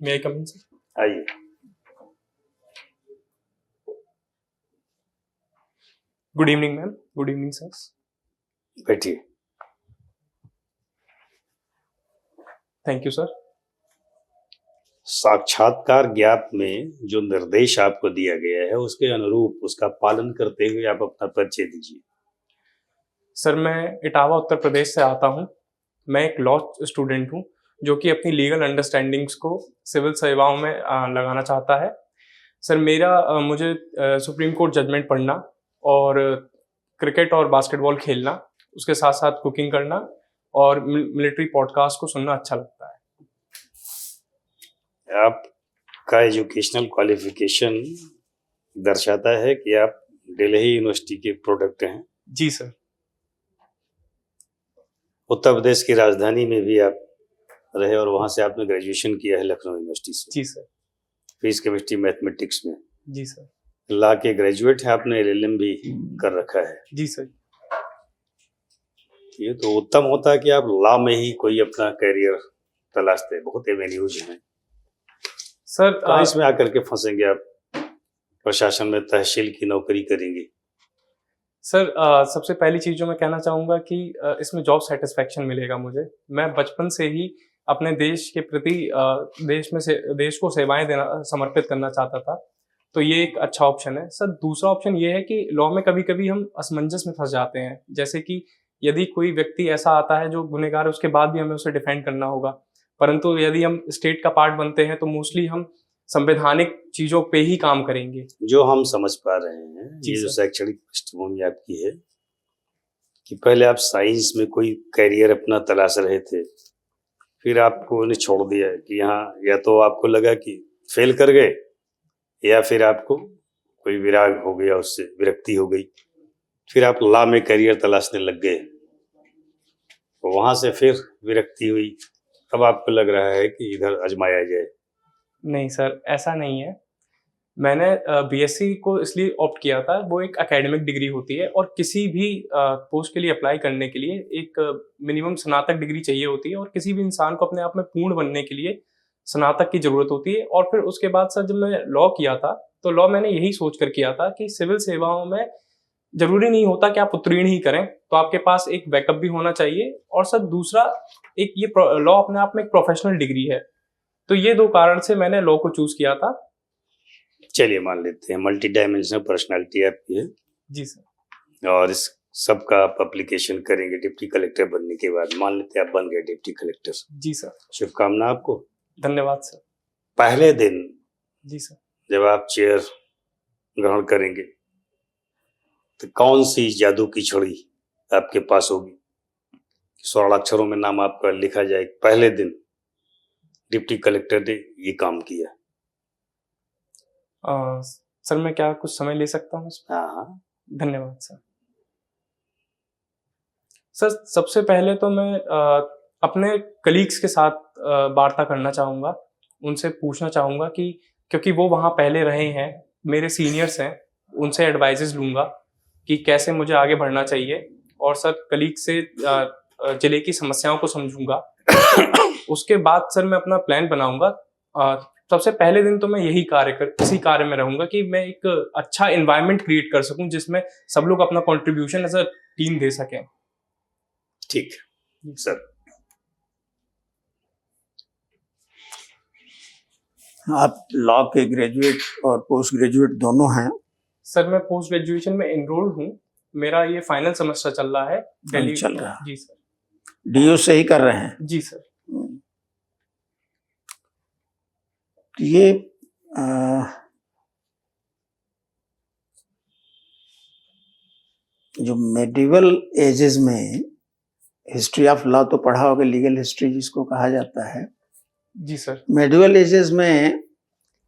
May I come in sir? आइए। Good evening ma'am. Good evening sir. बैठिए। Thank you sir. साक्षात्कार ज्ञाप में जो निर्देश आपको दिया गया है उसके अनुरूप उसका पालन करते हुए आप अपना परिचय दीजिए। सर मैं इटावा उत्तर प्रदेश से आता हूँ। मैं एक लॉ स्टूडेंट हूँ जो कि अपनी लीगल अंडरस्टैंडिंग्स को सिविल सेवाओं में लगाना चाहता है। सर मुझे सुप्रीम कोर्ट जजमेंट पढ़ना और क्रिकेट और बास्केटबॉल खेलना, उसके साथ साथ कुकिंग करना और मिलिट्री पॉडकास्ट को सुनना अच्छा लगता है। आपका एजुकेशनल क्वालिफिकेशन दर्शाता है कि आप दिल्ली यूनिवर्सिटी के प्रोडक्ट हैं। जी सर। उत्तर प्रदेश की राजधानी में भी आप रहे और वहां से आपने ग्रेजुएशन किया है लखनऊ यूनिवर्सिटी से। जी सर। फिजिक्स केमिस्ट्री मैथमेटिक्स में। जी सर। लॉ के ग्रेजुएट है आपने, LLM भी कर रखा है। जी सर। ये तो उत्तम होता है कि आप लॉ में ही कोई अपना करियर तलाशते हैं। बहुत एवेन्यूज हैं सर। कहाँ इसमें आकर के फंसेंगे आप? प्रशासन में तहसील की नौकरी करेंगे? सर सबसे पहली चीज जो मैं कहना चाहूंगा कि इसमें जॉब सेटिस्फेक्शन मिलेगा मुझे। मैं बचपन से ही अपने देश के प्रति देश को सेवाएं देना, समर्पित करना चाहता था, तो ये एक अच्छा ऑप्शन है। सर दूसरा ऑप्शन ये है कि लॉ में कभी कभी हम असमंजस में फंस जाते हैं, जैसे कि यदि कोई व्यक्ति ऐसा आता है जो गुनहगार है, उसके बाद भी हमें उसे डिफेंड करना होगा, परंतु यदि हम स्टेट का पार्ट बनते हैं तो मोस्टली हम संवैधानिक चीजों पे ही काम करेंगे। जो हम समझ पा रहे हैं, ये जो शैक्षणिक पृष्ठभूमि आपकी है कि पहले आप साइंस में कोई करियर अपना तलाश रहे थे, फिर आपको उन्हें छोड़ दिया कि यहाँ या तो आपको लगा कि फेल कर गए या फिर आपको कोई विराग हो गया, उससे विरक्ति हो गई, फिर आप लॉ में करियर तलाशने लग गए। वहां से फिर विरक्ति हुई, अब आपको लग रहा है कि इधर आजमाया जाए। नहीं सर, ऐसा नहीं है। मैंने बीएससी को इसलिए ऑप्ट किया था, वो एक एकेडमिक डिग्री होती है और किसी भी पोस्ट के लिए अप्लाई करने के लिए एक मिनिमम स्नातक डिग्री चाहिए होती है, और किसी भी इंसान को अपने आप में पूर्ण बनने के लिए स्नातक की जरूरत होती है। और फिर उसके बाद सर जब मैं लॉ किया था तो लॉ मैंने यही सोच कर किया था कि सिविल सेवाओं में जरूरी नहीं होता कि आप उत्तीर्ण ही करें, तो आपके पास एक बैकअप भी होना चाहिए। और सर दूसरा, एक ये लॉ अपने आप में एक प्रोफेशनल डिग्री है, तो ये दो कारण से मैंने लॉ को चूज किया था। चलिए मान लेते हैं मल्टी डायमेंशनल पर्सनालिटी आपकी है। जी सर। और इस सब का आप एप्लीकेशन करेंगे डिप्टी कलेक्टर बनने के बाद। मान लेते हैं आप बन गए डिप्टी कलेक्टर। जी सर। शुभकामना आपको। धन्यवाद सर। पहले दिन जी सर, जब आप चेयर ग्रहण करेंगे तो कौन सी जादू की छड़ी आपके पास होगी? स्वर्ण अक्षरों में नाम आपका लिखा जाए, पहले दिन डिप्टी कलेक्टर ने ये काम किया। सर मैं क्या कुछ समय ले सकता हूँ? हाँ। धन्यवाद सर। सर सबसे पहले तो मैं अपने कलीग्स के साथ वार्ता करना चाहूँगा, उनसे पूछना चाहूँगा कि क्योंकि वो वहाँ पहले रहे हैं, मेरे सीनियर्स हैं, उनसे एडवाइजेस लूँगा कि कैसे मुझे आगे बढ़ना चाहिए। और सर कलीग से जिले की समस्याओं को समझूंगा। उसके बाद सर मैं अपना प्लान बनाऊंगा। सबसे पहले दिन तो मैं इसी कार्य में रहूंगा कि मैं एक अच्छा एनवायरनमेंट क्रिएट कर सकूं जिसमें सब लोग अपना कंट्रीब्यूशन एज अ टीम दे सकें। ठीक सर। आप लॉ के ग्रेजुएट और पोस्ट ग्रेजुएट दोनों हैं? सर मैं पोस्ट ग्रेजुएशन में एनरोल्ड हूँ, मेरा ये फाइनल सेमेस्टर चल रहा है दिल्ली। चल रहा है। जी सर। डीयू से ही कर रहे हैं? जी सर। ये जो मेडिवल एजेस में हिस्ट्री ऑफ लॉ तो पढ़ा होगा, लीगल हिस्ट्री जिसको कहा जाता है। जी सर। मेडिवल एजेस में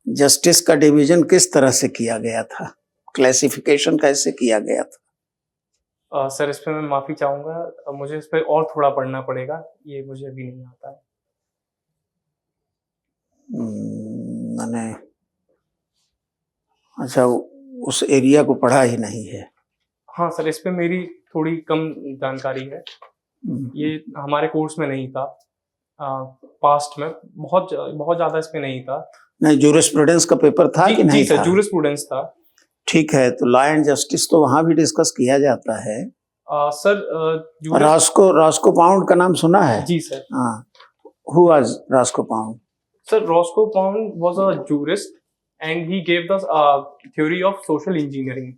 जस्टिस का डिवीजन किस तरह से किया गया था? क्लासिफिकेशन कैसे किया गया था? सर इस पे मैं माफी चाहूंगा, मुझे इस पे और थोड़ा पढ़ना पड़ेगा, ये मुझे अभी नहीं आता है। मैंने अच्छा उस एरिया को पढ़ा ही नहीं है। हाँ सर, इस पे मेरी थोड़ी कम जानकारी है, ये हमारे कोर्स में नहीं था। पास्ट में बहुत बहुत ज्यादा इसमें नहीं था। नहीं, जूरिस्प्रूडेंस का पेपर था कि नहीं जी सर, था? जूरिस्प्रूडेंस था। ठीक है, तो लॉ एंड जस्टिस तो वहां भी डिस्कस किया जाता है। सर रॉस्को पाउंड का नाम सुना है? जी सर। हाँ, who was Roscoe Pound? Sir Roscoe Pound was a jurist and he gave the theory of social engineering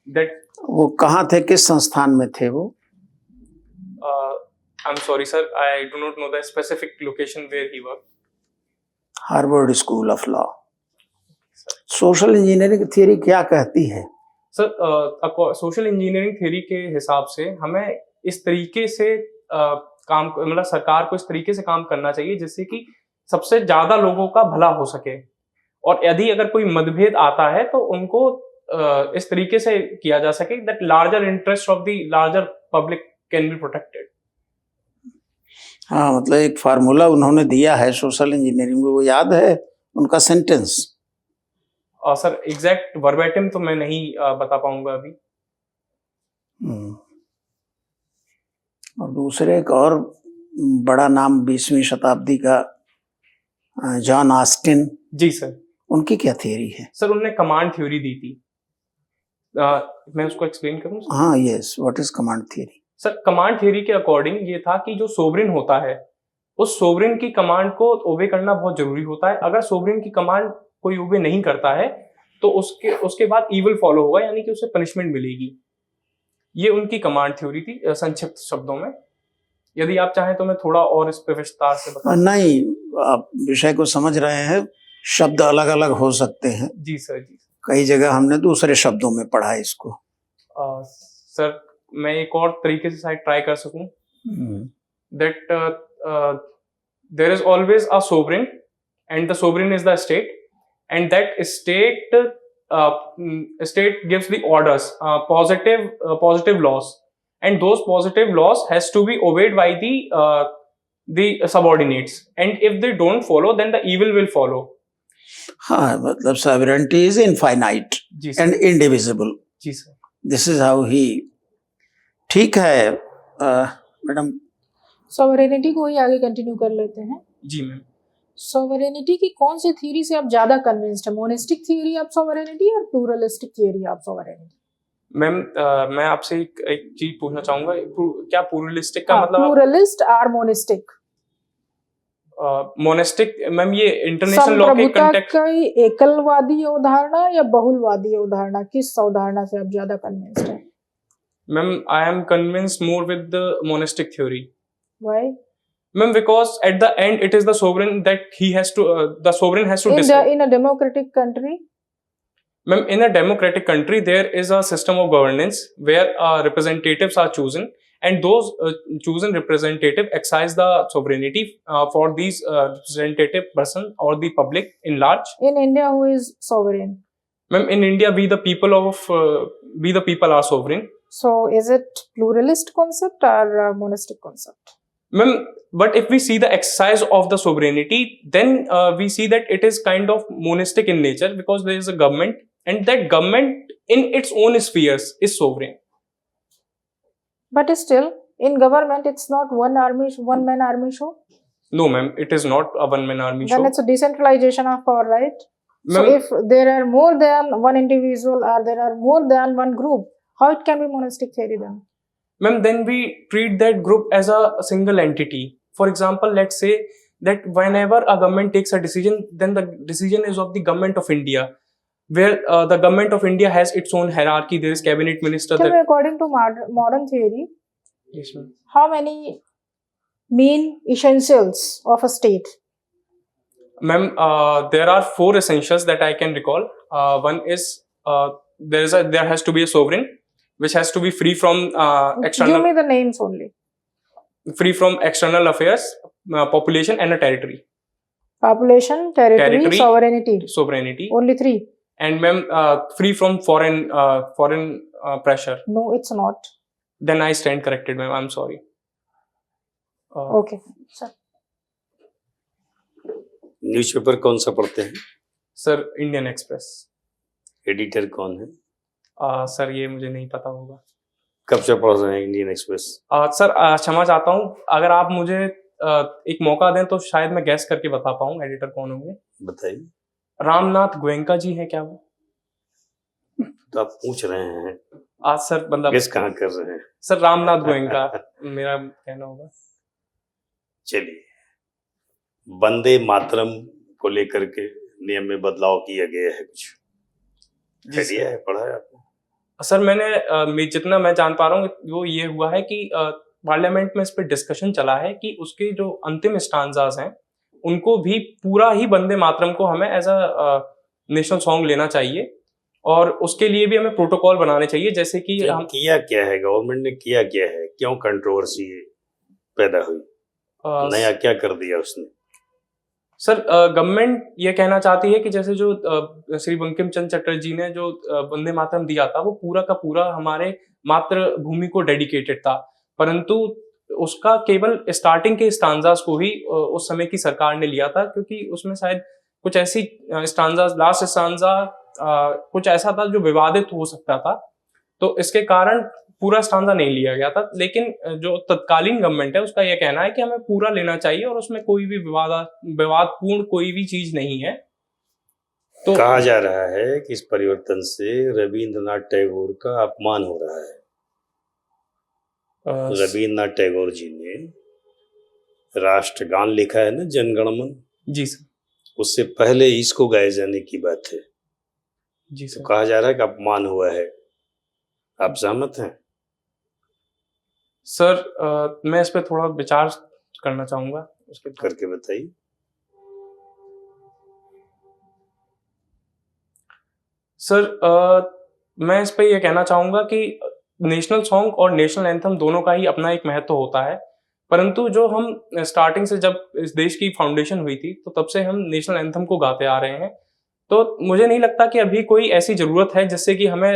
that. वो कहाँ थे, किस संस्थान में थे वो? I am sorry sir, I do not know the specific location where he work. Harvard school of law. Social engineering की theory क्या कहती है? सर सोशल इंजीनियरिंग थ्योरी के हिसाब से हमें इस तरीके से काम, मतलब सरकार को इस तरीके से काम करना चाहिए जिससे कि सबसे ज्यादा लोगों का भला हो सके, और यदि अगर कोई मतभेद आता है तो उनको इस तरीके से किया जा सके that larger interest of the larger public can be protected. हाँ, मतलब एक फार्मूला उन्होंने दिया है सोशल इंजीनियरिंग में, वो याद है उनका सेंटेंस? सर एग्जैक्ट वर्बैटिम तो मैं नहीं बता पाऊंगा अभी। और दूसरे एक और बड़ा नाम 20वीं शताब्दी का, जॉन ऑस्टिन। जी सर। उनकी क्या थियरी है? सर उन्होंने कमांड थ्योरी दी थी। मैं उसको एक्सप्लेन करूं? हाँ, yes, what is command theory? Sir command theory के अकॉर्डिंग ये था कि जो सोवरेन होता है उस सोवरेन की कमांड को ओबे करना बहुत जरूरी होता है। अगर सोवरेन की कमांड कोई ओबे नहीं करता है तो उसके बाद ईविल फॉलो होगा, यानी कि उसे पनिशमेंट मिलेगी। ये उनकी कमांड थ्योरी थी संक्षिप्त शब्दों में। यदि आप चाहें तो मैं थोड़ा और इस पे विस्तार से बता। नहीं, आप विषय को समझ रहे हैं, शब्द अलग अलग हो सकते हैं। जी सर। जी कई जगह हमने दूसरे शब्दों में पढ़ा है इसको। सर मैं एक और तरीके से शायद ट्राई कर सकूं that there is always a sovereign and the sovereign is the state and that state gives the orders, positive laws, and those positive laws has to be obeyed by the subordinates, and if they don't follow then the evil will follow. हाँ, मतलब sovereignty is infinite and indivisible. जी sir. This is how he। ठीक है madam, sovereignty को ही आगे continue कर लेते हैं। जी मैम। सॉवरेनिटी की कौन सी थ्योरी से आप ज्यादा कन्विंस्ड है? मोनेस्टिक थ्योरी ऑफ सॉवरेनिटी और pluralistic theory of sovereignty? Ma'am मैं आपसे एक चीज पूछना चाहूंगा, क्या प्लूरलिस्टिक का मतलब? प्लूरलिस्ट और मोनेस्टिक। मोनेस्टिक मैम ये इंटरनेशनल लॉ के कॉन्टेक्स्ट का एकलवादी अवधारणा या बहुलवादी अवधारणा, किस अवधारणा से आप ज्यादा कन्विंस्ड है? Ma'am I am convinced more with the monastic theory. Why? Ma'am, because at the end it is the sovereign that he has to, the sovereign has to decide. In a democratic country? Ma'am, in a democratic country there is a system of governance where representatives are chosen, and those chosen representative exercise the sovereignty for these representative person or the public in large. In India, who is sovereign? Ma'am, in India we the people are sovereign. So is it pluralist concept or monistic concept? Ma'am, but if we see the exercise of the sovereignty, then we see that it is kind of monistic in nature, because there is a government, and that government in its own spheres is sovereign. But still, in government, it's not one man army show. No, ma'am, it is not a one man army show. Then it's a decentralization of power, right? So if there are more than one individual or there are more than one group, how it can be monistic theory then? Ma'am, then we treat that group as a single entity. For example, let's say that whenever a government takes a decision, then the decision is of the government of India, where the government of India has its own hierarchy. There is cabinet minister. Tell me, according to modern theory, yes, ma'am, how many main essentials of a state? Ma'am, there are 4 essentials that I can recall. One is there has to be a sovereign, which has to be free from external. Give me the names only. Free from external affairs, population, and a territory. Population, territory, sovereignty. Only 3. And ma'am, free from foreign pressure. No, it's not. Then I stand corrected, ma'am. I'm sorry. Okay, sir. Newspaper कौन सा पढ़ते हैं? Sir Indian express. Editor कौन है? Sir ये मुझे नहीं पता होगा। कब से पढ़ रहे हैं इंडियन एक्सप्रेस? सर क्षमा चाहता हूँ, अगर आप मुझे एक मौका दें तो शायद मैं गैस करके बता पाऊँ एडिटर कौन होंगे। बताइए। रामनाथ गोयनका जी हैं क्या वो? तो आप पूछ रहे हैं, आज सर मतलब गेस कहाँ कर रहे हैं? सर रामनाथ गोयनका मेरा कहना होगा। चलिए, वंदे मातरम को लेकर के नियम में बदलाव किया गया है कुछ, आइडिया है, पढ़ा है आपने? सर मैंने जितना मैं जान पा रहा हूँ वो ये हुआ है कि पार्लियामेंट में इस पर डिस्कशन चला है कि उसके जो अंतिम स्टांजास हैं उनको भी पूरा ही वंदे मातरम को हमें एज अ नेशनल सॉन्ग लेना चाहिए और उसके लिए भी हमें प्रोटोकॉल बनाने चाहिए, जैसे कि तो हम किया क्या है, गवर्नमेंट ने किया क्या है, क्यों कंट्रोवर्सी पैदा हुई, नया क्या कर दिया उसने? सर गवर्नमेंट ये कहना चाहती है कि जैसे जो श्री बंकिम चंद्र चटर्जी ने जो वंदे मातरम दिया था वो पूरा का पूरा हमारे मातृभूमि को डेडिकेटेड था, परंतु उसका केवल स्टार्टिंग के स्टांजास को ही उस समय की सरकार ने लिया था, क्योंकि उसमें शायद कुछ ऐसी स्टांजास, लास्ट स्टांजा कुछ ऐसा था जो विवादित हो सकता था, तो इसके कारण पूरा स्टांजा नहीं लिया गया था। लेकिन जो तत्कालीन गवर्नमेंट है उसका यह कहना है कि हमें पूरा लेना चाहिए और उसमें कोई भी विवादपूर्ण कोई भी चीज नहीं है। तो कहा जा रहा है कि इस परिवर्तन से रविंद्रनाथ टैगोर का अपमान हो रहा है। रविंद्रनाथ टैगोर जी ने राष्ट्रगान लिखा है ना, जनगण मन। जी सर। उससे पहले इसको गाए जाने की बात है। जी सर। तो कहा जा रहा है कि अपमान हुआ है, आप सहमत हैं? सर मैं इस पे थोड़ा विचार करना चाहूंगा, उसके करके बताइए। सर मैं इस पे ये कहना चाहूंगा कि नेशनल सॉन्ग और नेशनल एंथम दोनों का ही अपना एक महत्व होता है, परंतु जो हम स्टार्टिंग से जब इस देश की फाउंडेशन हुई थी तो तब से हम नेशनल एंथम को गाते आ रहे हैं, तो मुझे नहीं लगता कि अभी कोई ऐसी जरूरत है जिससे कि हमें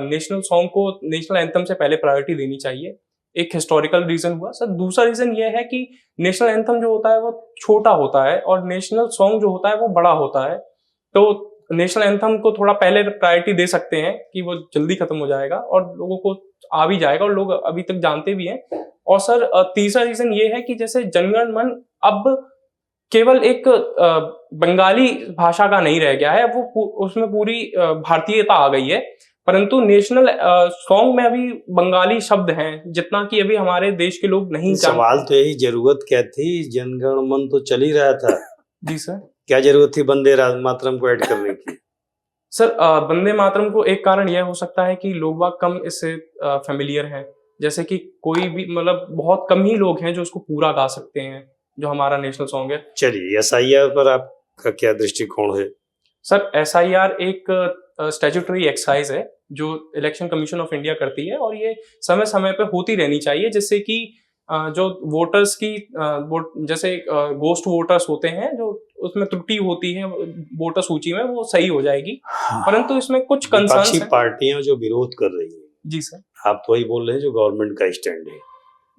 नेशनल सॉन्ग को नेशनल एंथम से पहले प्रायोरिटी देनी चाहिए। एक हिस्टोरिकल रीजन हुआ सर। दूसरा रीजन ये है कि नेशनल एंथम जो होता है वो छोटा होता है और नेशनल सॉन्ग जो होता है वो बड़ा होता है, तो नेशनल एंथम को थोड़ा पहले प्रायोरिटी दे सकते हैं कि वो जल्दी खत्म हो जाएगा और लोगों को आ भी जाएगा और लोग अभी तक जानते भी हैं। और सर तीसरा रीजन ये है कि जैसे जनगण मन अब केवल एक बंगाली भाषा का नहीं रह गया है, वो उसमें पूरी भारतीयता आ गई है, परंतु नेशनल सॉन्ग में अभी बंगाली शब्द हैं जितना कि अभी हमारे देश के लोग नहीं जानते। सवाल तो यही, जरूरत क्या थी? जनगण मन तो चल ही रहा था। जी सर। क्या जरूरत थी वंदे मातरम को ऐड करने की? सर वंदे मातरम को एक कारण यह हो सकता है कि लोग बाग कम इससे फेमिलियर हैं, जैसे कि कोई भी मतलब बहुत कम ही लोग हैं जो उसको पूरा गा सकते हैं जो हमारा नेशनल सॉन्ग है। चलिए, SIR पर आपका क्या दृष्टिकोण है? सर SIR एक स्टैट्यूटरी एक्सरसाइज है जो इलेक्शन कमीशन ऑफ इंडिया करती है और ये समय समय पे होती रहनी चाहिए, जिससे कि जो वोटर्स की जैसे गोस्ट वोटर्स होते हैं जो उसमें त्रुटि होती है वोटर सूची में वो सही हो जाएगी। हाँ। परंतु इसमें कुछ कंसर्न्स हैं। पार्टियां जो विरोध कर रही हैं। जी सर। आप तो वही बोल रहे हैं जो गवर्नमेंट का स्टैंड है।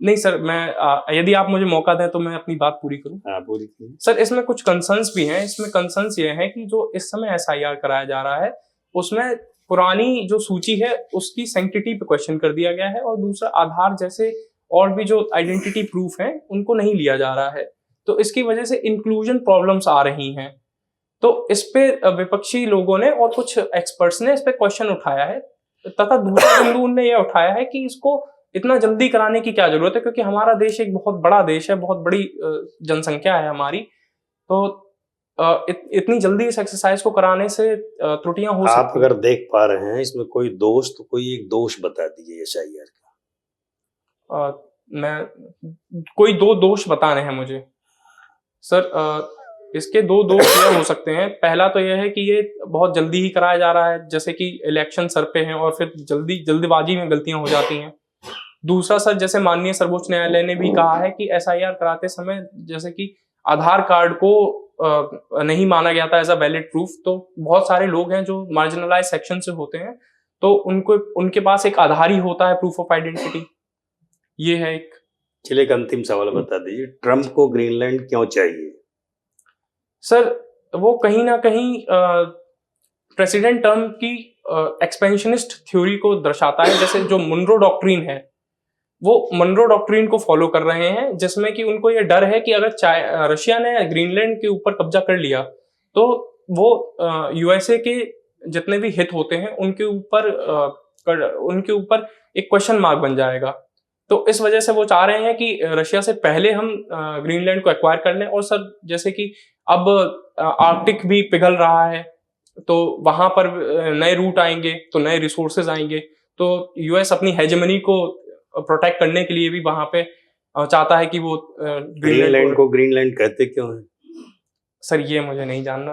नहीं सर, मैं यदि आप मुझे मौका दें तो मैं अपनी बात पूरी करूं। हाँ, पूरी करिए। सर इसमें कुछ कंसर्न्स भी हैं। इसमें कंसर्न्स ये हैं कि जो इस समय SIR कराया जा रहा है उसमें पुरानी जो सूची है उसकी सैंक्टिटी पे क्वेश्चन कर दिया गया है और दूसरा आधार जैसे और भी जो आइडेंटिटी प्रूफ हैं उनको नहीं लिया जा रहा है, तो इसकी वजह से इंक्लूजन प्रॉब्लम्स आ रही हैं। तो इस पे विपक्षी लोगों ने और कुछ एक्सपर्ट्स ने इस पे क्वेश्चन उठाया है, तथा दूसरा बिंदु उन्होंने ये उठाया है कि इसको इतना जल्दी कराने की क्या जरूरत है, क्योंकि हमारा देश एक बहुत बड़ा देश है, बहुत बड़ी जनसंख्या है हमारी, तो इतनी जल्दी इस एक्सरसाइज को कराने से त्रुटियां हो सकती हैं। आप अगर देख पा रहे हैं इसमें कोई दोष, तो कोई एक दोष बता दीजिए SIR का। मैं कोई दो दोष बताने हैं मुझे सर। इसके दो दोष ये हो सकते हैं। पहला तो यह है कि ये बहुत जल्दी ही कराया जा रहा है, जैसे कि इलेक्शन सर पे हैं और फिर जल्दबाजी में गलतियां हो जाती हैं। दूसरा सर, जैसे माननीय सर्वोच्च न्यायालय ने भी कहा है कि SIR कराते समय जैसे कि आधार कार्ड को नहीं माना गया था एज अ वैलिड प्रूफ, तो बहुत सारे लोग हैं जो मार्जिनलाइज सेक्शन से होते हैं, तो उनके पास एक आधार ही होता है प्रूफ ऑफ आइडेंटिटी। ये है एक। चलिए, एक अंतिम सवाल बता दीजिए, ट्रम्प को ग्रीनलैंड क्यों चाहिए? सर वो कहीं ना कहीं प्रेसिडेंट टर्म की एक्सपेंशनिस्ट थ्योरी को दर्शाता है, जैसे जो मुनरो डॉक्ट्रिन है वो मनरो डॉक्ट्रिन को फॉलो कर रहे हैं, जिसमें कि उनको ये डर है कि अगर रशिया ने ग्रीनलैंड के ऊपर कब्जा कर लिया तो वो यूएसए के जितने भी हित होते हैं उनके ऊपर एक क्वेश्चन मार्क बन जाएगा। तो इस वजह से वो चाह रहे हैं कि रशिया से पहले हम ग्रीनलैंड को एक्वायर कर लें। और सर जैसे कि अब आर्कटिक भी पिघल रहा है, तो वहां पर नए रूट आएंगे, तो नए रिसोर्सेज आएंगे, तो यूएस अपनी हेजेमनी को प्रोटेक्ट करने के लिए भी वहां पे चाहता है कि वो ग्रीनलैंड को ग्रीनलैंड कहते क्यों है? सर ये मुझे नहीं जानना,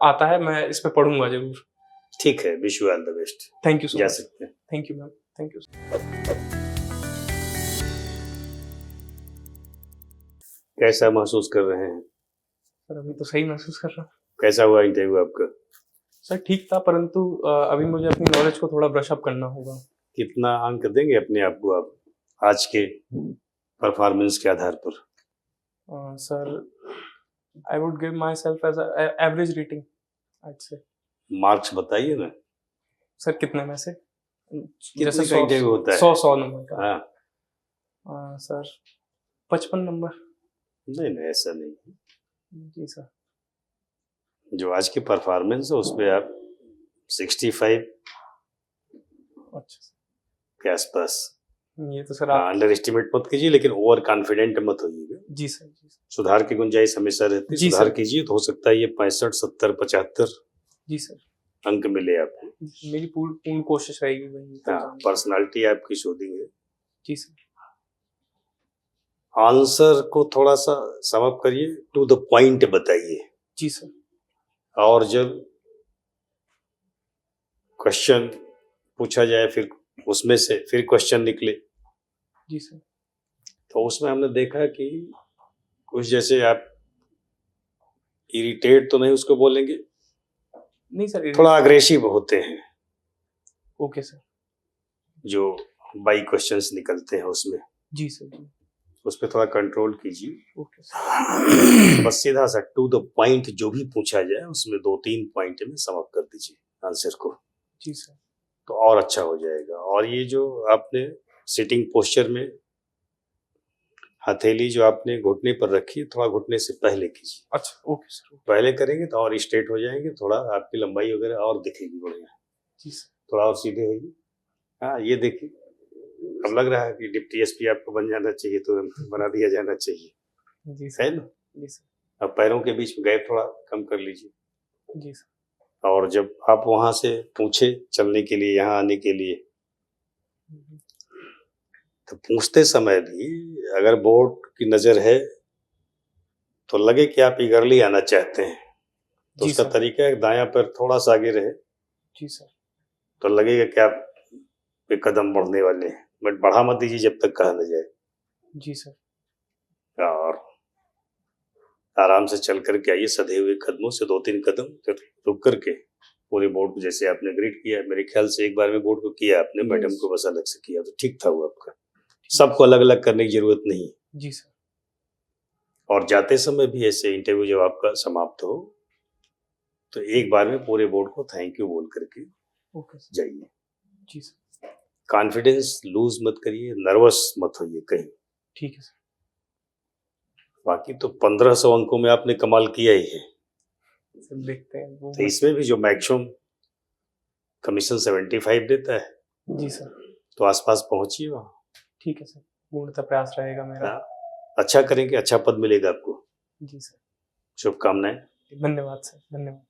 आता है, मैं इस पे पढ़ूंगा जरूर। ठीक है, wish you all the best. Thank you so जा मच। सकते हैं। Thank you ma'am, thank you. कैसा महसूस कर रहे हैं? सर अभी तो सही महसूस कर रहा हूँ। कैसा हुआ इंटरव्यू आपका? सर ठीक था, परंतु अभी मुझे अपनी नॉलेज को थोड़ा ब्रश अप करना होगा। कितना अंक देंगे अपने आप को आप आज के परफॉर्मेंस के आधार पर? Sir I would give myself as average rating, I say. Marks बताइए ना। सर कितने में से? कितने का इंटरव्यू होता है? 100 नंबर का। हाँ, सर 55 नंबर। नहीं ऐसा नहीं। जी सर। जो आज की परफॉर्मेंस है उसमें आप 65 अच्छा के आसपास। ये तो सर आप अंडर एस्टिमेट मत कीजिए, लेकिन ओवर कॉन्फिडेंट मत होइएगा। जी सर, जी सर। सुधार की गुंजाइश हमेशा रहती है, जी सुधार सर। कीजिए तो हो सकता है ये 65, 70, 75 जी सर। अंक मिले आपको। मेरी पूर्ण कोशिश रहेगी वही। हाँ, पर्सनालिटी आपकी शोधिंग है। जी सर। आंसर को थोड़ा सा समअप करिए, टू द पॉइंट बताइए। जी सर। और जब क्वेश्चन पूछा जाए फिर उसमें से फिर क्वेश्चन निकले, जी सर। तो उसमें हमने देखा कि कुछ जैसे आप इरिटेट तो नहीं उसको बोलेंगे, नहीं सर, थोड़ा अग्रेसिव होते हैं ओके सर। जो बाई क्वेश्चंस निकलते हैं उसमें। जी सर, जी। उस पर थोड़ा कंट्रोल कीजिए। Okay sir. बस सीधा सा टू द पॉइंट जो भी पूछा जाए उसमें 2-3 पॉइंट में समअप कर दीजिए आंसर को, जी सर। तो और अच्छा हो जाएगा। और ये जो आपने सिटिंग पोस्चर में हथेली जो आपने घुटने पर रखी, थोड़ा घुटने से पहले कीजिए। अच्छा, ओके सर। पहले करेंगे तो और स्ट्रेट हो जाएंगे, थोड़ा आपकी लंबाई वगैरह और दिखेगी बढ़िया। जी सर। थोड़ा और सीधे होइए। हाँ, ये देखिए, अब लग रहा है कि डिप्टी एसपी आपको बन जाना चाहिए, तो बना दिया जाना चाहिए, जी है सर। ना? जी सर। अब पैरों के बीच में गैप थोड़ा कम कर लीजिए। जी सर। और जब आप वहां से पूछे चलने के लिए, यहाँ आने के लिए, तो पूछते समय भी अगर बोर्ड की नजर है तो लगे कि आप ईगरली आना चाहते हैं, तो जी उसका सर। तरीका है दायां पैर थोड़ा सा आगे रहे, जी सर। तो लगेगा कि आप एक कदम बढ़ने वाले हैं, बट बढ़ा मत दीजिए जब तक कहा न जाए। जी सर। और आराम से चल करके आइए, सधे हुए कदमों से 2-3 कदम, फिर रुक करके पूरे बोर्ड को जैसे आपने ग्रीट किया, मेरे ख्याल से एक बार में बोर्ड को किया आपने, मैडम को बस अलग से किया, तो ठीक था वो आपका। सबको अलग अलग करने की जरूरत नहीं है। जी सर। और जाते समय भी ऐसे इंटरव्यू जब आपका समाप्त हो तो एक बार में पूरे बोर्ड को थैंक यू बोल करके ओके सर। जाइए। जी सर। कॉन्फिडेंस लूज मत करिए, नर्वस मत होइए कहीं। ठीक है सर। बाकी तो 1500 अंकों में आपने कमाल किया ही है। सर देखते हैं वो। तो इसमें भी जो मैक्सिमम कमीशन 75 देता है, जी सर। तो आसपास पहुंचिए वहां। ठीक है सर, पूर्णतः प्रयास रहेगा मेरा। हाँ, अच्छा करेंगे, अच्छा पद मिलेगा आपको। जी सर। शुभकामनाएं। धन्यवाद सर, धन्यवाद।